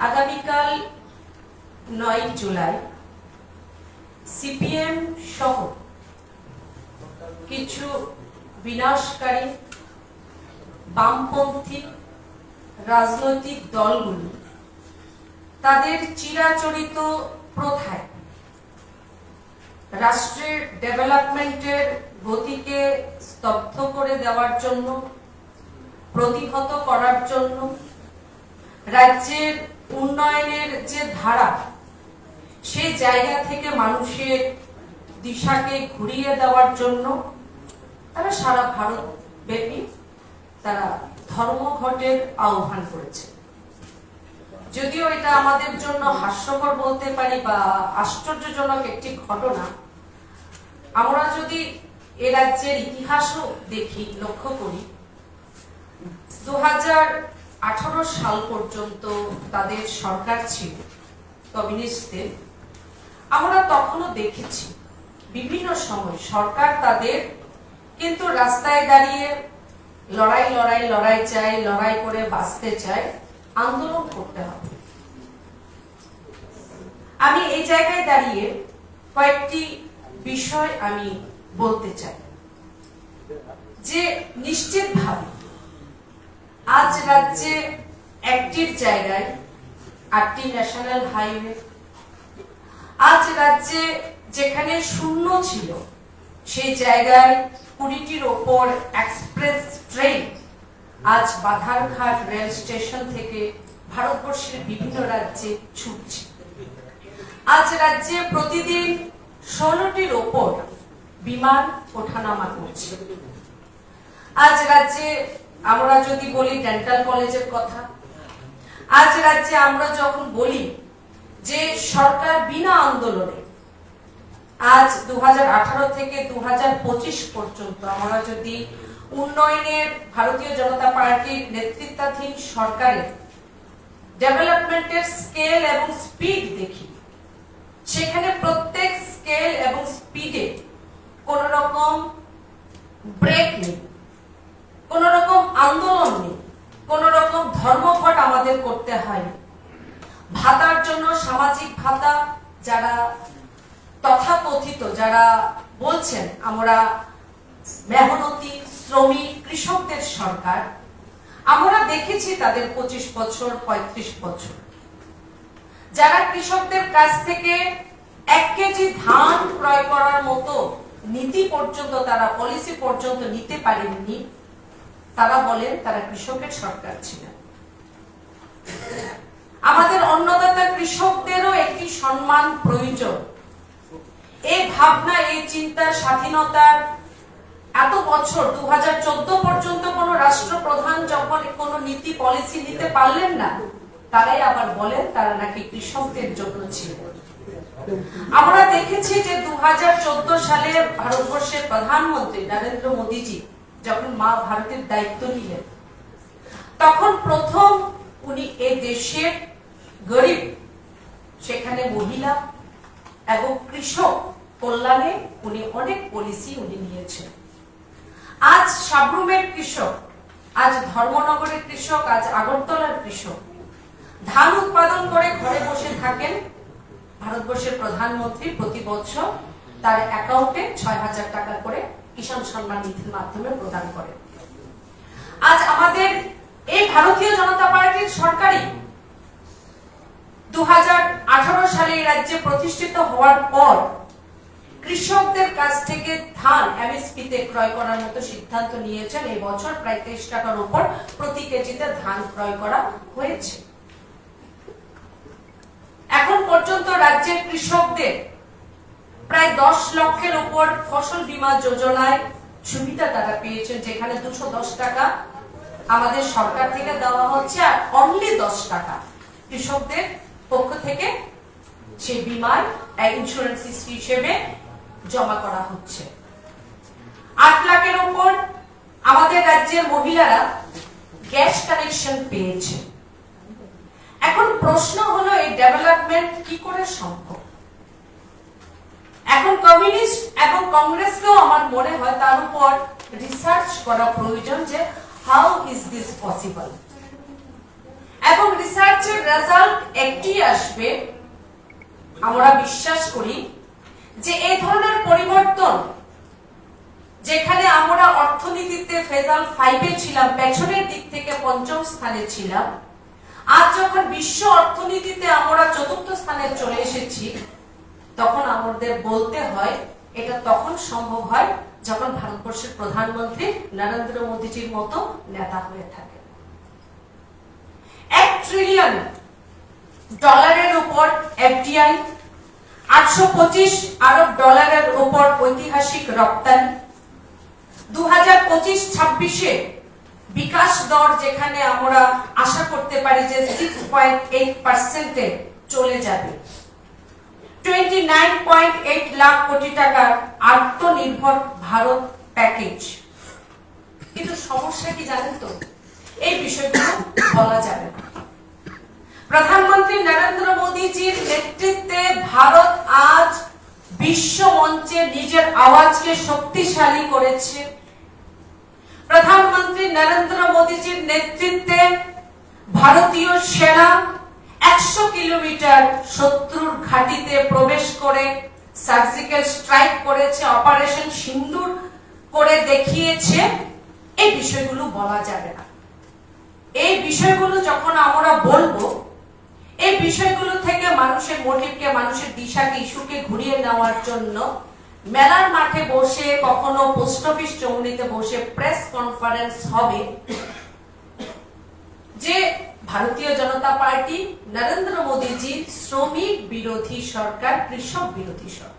আগামীকাল 9 জুলাই সিপিএম সহ কিছু বিনাশকারী বামপন্থী রাজনৈতিক দলগুলি তাদের চিরাচরিত প্রথায় রাষ্ট্রের ডেভেলপমেন্টের গতিকে স্তব্ধ করে দেওয়ার জন্য, প্রতিহত করার জন্য, রাজ্যের উন্নয়নের যে ধারা সেই জায়গা থেকে মানুষের দিশাকে ঘুরিয়ে দেওয়ার জন্য তারা সারা ভারত ব্যাপী তারা ধর্মঘটের আহ্বান করেছে। যদিও এটা আমাদের জন্য হাস্যকর বলতে পারি বা আশ্চর্যজনক একটি ঘটনা, আমরা যদি এ রাজ্যের ইতিহাসও দেখি, লক্ষ্য করি, 2018 সাল পর্যন্ত তাদের সরকার ছিল কমিউনিস্টদের। আমরা তখনও দেখেছি বিভিন্ন সময় সরকার তাদের কিন্তু রাস্তায় দাঁড়িয়ে লড়াই চায়, লড়াই করে বাঁচতে চায়, আন্দোলন করতে হবে। আমি এই জায়গায় দাঁড়িয়ে কয়েকটি বিষয় আমি বলতে চাই যে নিশ্চিতভাবে আজ রাজ্যে একটির জায়গায় 8টি ন্যাশনাল হাইওয়ে, আজ রাজ্যে যেখানে শূন্য ছিল সেই জায়গায় 20টির ওপর এক্সপ্রেস ট্রেন আজ বাধারঘাট রেল স্টেশন থেকে ভারতবর্ষের বিভিন্ন রাজ্যে ছুটছে। আজ রাজ্যে প্রতিদিন 16টির ওপর বিমান ওঠানামা করছে। আজ রাজ্যে আমরা যদি বলি ডেন্টাল কলেজের কথা, আজ রাজ্যে আমরা যখন বলি যে সরকার বিনা আন্দোলনে আজ 2018 থেকে 2025 পর্যন্ত আমরা যদি উন্নয়নের ভারতীয় জনতা পার্টির নেতৃত্বাধীন সরকারের ডেভেলপমেন্টের স্কেল এবং স্পিড দেখি, সেখানে প্রত্যেক স্কেল এবং স্পিডে কোন রকম ব্রেক নেই, কোন রকম আন্দোলন নেই, কোন রকম ধর্মঘট আমাদের করতে হয়নি। ভাতার জন্য সামাজিক ভাতা যারা তথাকথিত যারা বলছেন আমরা মেহনতি শ্রমিক কৃষকদের সরকার, আমরা দেখেছি তাদের 25 বছর 35 বছর যারা কৃষকদের কাছ থেকে 1 কেজি ধান ক্রয় করার মতো নীতি পর্যন্ত তারা পলিসি পর্যন্ত নিতে পারেননি, তারা বলেন তারা কৃষকের সরকার ছিলেন। আমাদের অন্নদাতা কৃষকদেরও একটি সম্মান প্রয়োজন। এই ভাবনা, এই চিন্তা, স্বাধীনতার এত বছর 2014 পর্যন্ত কোন রাষ্ট্রপ্রধান যখন কোন নীতি পলিসি নিতে পারলেন না, তারাই আবার বলেন তারা নাকি কৃষকদের জন্য ছিল। আমরা দেখেছি যে 2014 সালে ভারতবর্ষের প্রধানমন্ত্রী নরেন্দ্র মোদীজি যখন মা ভারতের দায়িত্ব নিলেন, তখন প্রথম উনি এই দেশের গরিব, সেখানে মহিলা এবং কৃষক কল্যাণে উনি অনেক পলিসি উনি নিয়েছেন। আজ সাবরুমের কৃষক, আজ ধর্মনগরের কৃষক, আজ আগরতলার কৃষক ধান উৎপাদন করে ঘরে বসে থাকেন। ভারতবর্ষের প্রধানমন্ত্রী প্রতি বছর তার অ্যাকাউন্টে 6,000 টাকা করে কিষাণ সম্মান নিধির মাধ্যমে প্রদান করেন। আজ আমাদের এই ভারতীয় জনতা পার্টির সরকারই 2018 সালে এই রাজ্যে প্রতিষ্ঠিত হওয়ার পর কৃষকদের কাছ থেকে ধান এমএসপিতে ক্রয় করার মতো সিদ্ধান্ত নিয়েছেন। এই বছর প্রায় 23 টাকার উপর প্রতি কেজিতে ধান ক্রয় করা হয়েছে। এখন পর্যন্ত রাজ্যের কৃষকদের প্রায় 10 লক্ষের উপর ফসল বীমা যোজনায় সুবিধা তারা পেয়েছেন, যেখানে 210 টাকা আমাদের সরকার থেকে দেওয়া হচ্ছে আর অনলি 10 টাকা কৃষকদের পক্ষ থেকে সেই বীমার ইন্স্যুরেন্স হিসেবে জমা করা হচ্ছে। 8 লাখের উপর আমাদের রাজ্যের মহিলারা গ্যাস কানেকশন পেয়েছে। এখন প্রশ্ন হলো এই ডেভেলপমেন্ট কি করে সম্ভব? এখন কমিউনিস্ট এবং কংগ্রেসকেও আমার মনে হয় তার উপর রিসার্চ করা প্রয়োজন যে হাউ ইজ দিস পসিবল, এবং রিসার্চের রেজাল্ট আসবে, আমরা বিশ্বাস করি যে এই ধরনের পরিবর্তন, যেখানে আমরা অর্থনীতিতে ফেজাল 5-এ ছিলাম, পেছনের দিক থেকে 5ম স্থানে ছিলাম, আজ যখন বিশ্ব অর্থনীতিতে আমরা 4র্থ স্থানে চলে এসেছি, তখন আমাদের বলতে হয় এটা তখন সম্ভব হয় যখন ভারতবর্ষের প্রধানমন্ত্রী নরেন্দ্র মোদীজির মতো নেতা হয়ে থাকে। $1 ট্রিলিয়ন উপর এফডিআই, 825 আরব ডলারের উপর ঐতিহাসিক রপ্তানি, 2025-26-এ বিকাশ দর যেখানে আমরা আশা করতে পারি যে 6.8%-এ চলে যাবে, 29.8 লাখ কোটি টাকার আত্মনির্ভর ভারত প্যাকেজ। কিন্তু সমস্যা কি জানেন তো, এই বিষয়গুলো বলা যাবে না। প্রধানমন্ত্রী নরেন্দ্র মোদীজির নেতৃত্বে ভারত আজ বিশ্ব মঞ্চে নিজের আওয়াজকে শক্তিশালী করেছে। প্রধানমন্ত্রী নরেন্দ্র মোদীজির নেতৃত্বে ভারতীয় সেনা 100 কিলোমিটার শত্রুর ঘাঁটিতে প্রবেশ করে সার্জিক্যাল স্ট্রাইক করেছে, অপারেশন সিন্দুর করে দেখিয়েছে। এই বিষয়গুলো বলা যাবে না। এই বিষয়গুলো যখন আমরা বলবো, এই বিষয়গুলো থেকে মানুষের মোটিভকে, মানুষের দিশাকে, ইস্যুকে ঘুরিয়ে নেওয়ার জন্য মেলার মাঠে বসে, কখনো পোস্ট অফিস চৌমুহনীতে বসে প্রেস কনফারেন্স হবে যে ভারতীয় জনতা পার্টি নরেন্দ্র মোদীজি শ্রমিক বিরোধী সরকার, কৃষক বিরোধী সরকার।